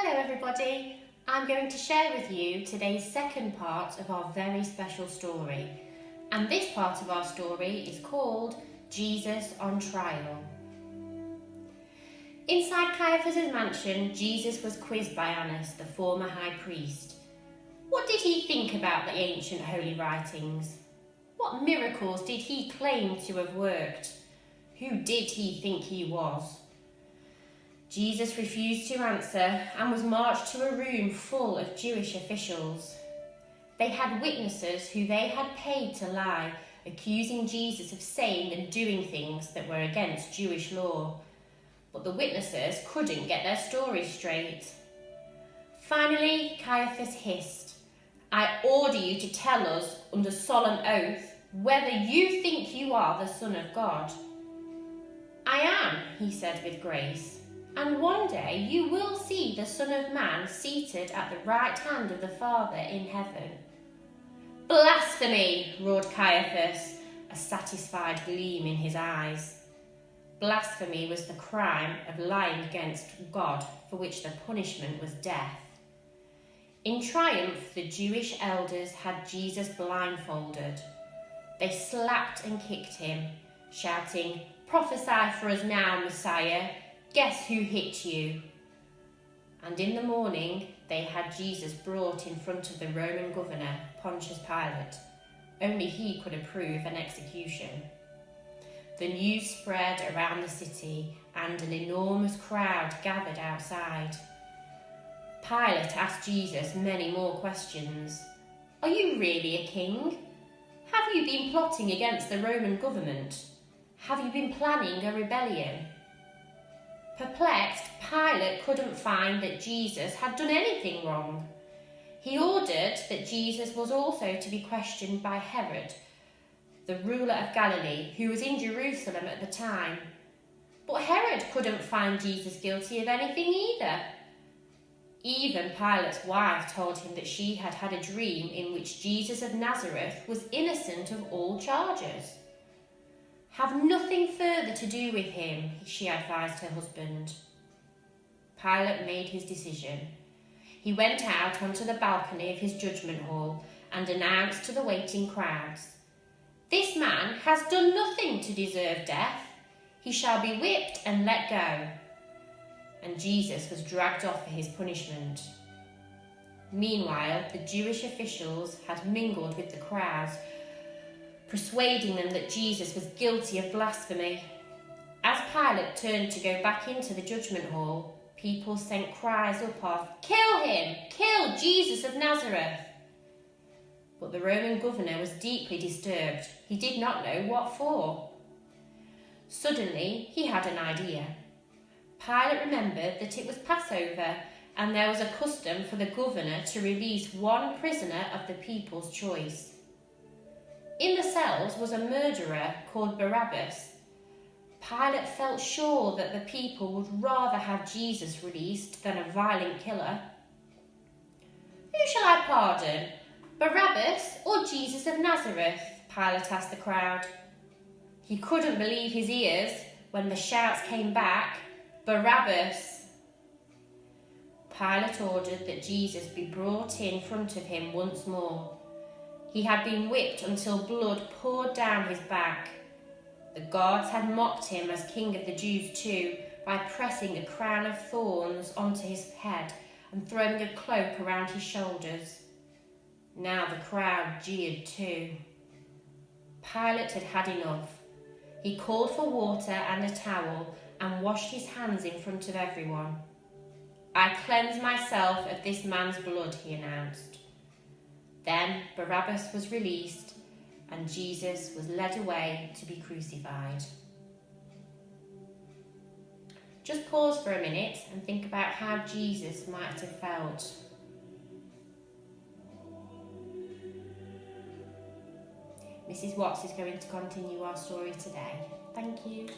Hello everybody, I'm going to share with you today's second part of our very special story. And this part of our story is called Jesus on Trial. Inside Caiaphas' mansion, Jesus was quizzed by Annas, the former high priest. What did he think about the ancient holy writings? What miracles did he claim to have worked? Who did he think he was? Jesus refused to answer and was marched to a room full of Jewish officials. They had witnesses who they had paid to lie, accusing Jesus of saying and doing things that were against Jewish law. But the witnesses couldn't get their story straight. Finally, Caiaphas hissed, "I order you to tell us under solemn oath whether you think you are the Son of God." "I am," he said with grace. "And one day you will see the Son of Man seated at the right hand of the Father in heaven." "Blasphemy!" roared Caiaphas, a satisfied gleam in his eyes. Blasphemy was the crime of lying against God, for which the punishment was death. In triumph, the Jewish elders had Jesus blindfolded. They slapped and kicked him, shouting, "Prophesy for us now, Messiah. Guess who hit you?" And in the morning, they had Jesus brought in front of the Roman governor, Pontius Pilate. Only he could approve an execution. The news spread around the city, and an enormous crowd gathered outside. Pilate asked Jesus many more questions. "Are you really a king? Have you been plotting against the Roman government? Have you been planning a rebellion?" Perplexed, Pilate couldn't find that Jesus had done anything wrong. He ordered that Jesus was also to be questioned by Herod, the ruler of Galilee, who was in Jerusalem at the time. But Herod couldn't find Jesus guilty of anything either. Even Pilate's wife told him that she had had a dream in which Jesus of Nazareth was innocent of all charges. "Have nothing further to do with him," she advised her husband. Pilate made his decision. He went out onto the balcony of his judgment hall and announced to the waiting crowds, "This man has done nothing to deserve death. He shall be whipped and let go." And Jesus was dragged off for his punishment. Meanwhile, the Jewish officials had mingled with the crowds, persuading them that Jesus was guilty of blasphemy. As Pilate turned to go back into the judgment hall, people sent cries up of, "Kill him! Kill Jesus of Nazareth!" But the Roman governor was deeply disturbed. He did not know what for. Suddenly, he had an idea. Pilate remembered that it was Passover, and there was a custom for the governor to release one prisoner of the people's choice. In the cells was a murderer called Barabbas. Pilate felt sure that the people would rather have Jesus released than a violent killer. "Who shall I pardon, Barabbas or Jesus of Nazareth?" Pilate asked the crowd. He couldn't believe his ears when the shouts came back, "Barabbas!" Pilate ordered that Jesus be brought in front of him once more. He had been whipped until blood poured down his back. The guards had mocked him as king of the Jews too, by pressing a crown of thorns onto his head and throwing a cloak around his shoulders. Now the crowd jeered too. Pilate had had enough. He called for water and a towel and washed his hands in front of everyone. "I cleanse myself of this man's blood," he announced. Then Barabbas was released and Jesus was led away to be crucified. Just pause for a minute and think about how Jesus might have felt. Mrs Watts is going to continue our story today. Thank you.